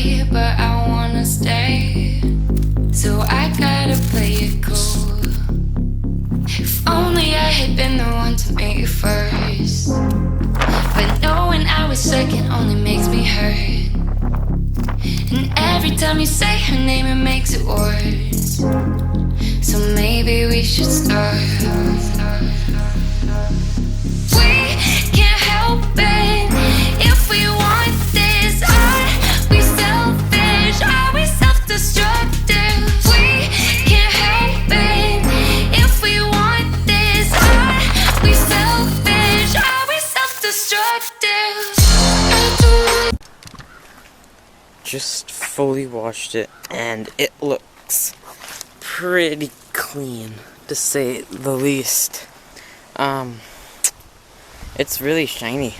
play, but I wanna stay. So I gotta play it cool. If only I had been the one to make it first. But knowing I was second only makes me hurt. And every time you say her name, it makes it worse. So maybe we should start. We can't help it if we want this. Are we selfish? Are we self-destructive? We can't help it if we want this. Are we selfish? Are we self-destructive? Just fully washed it, and it looks pretty clean, to say the least. It's really shiny.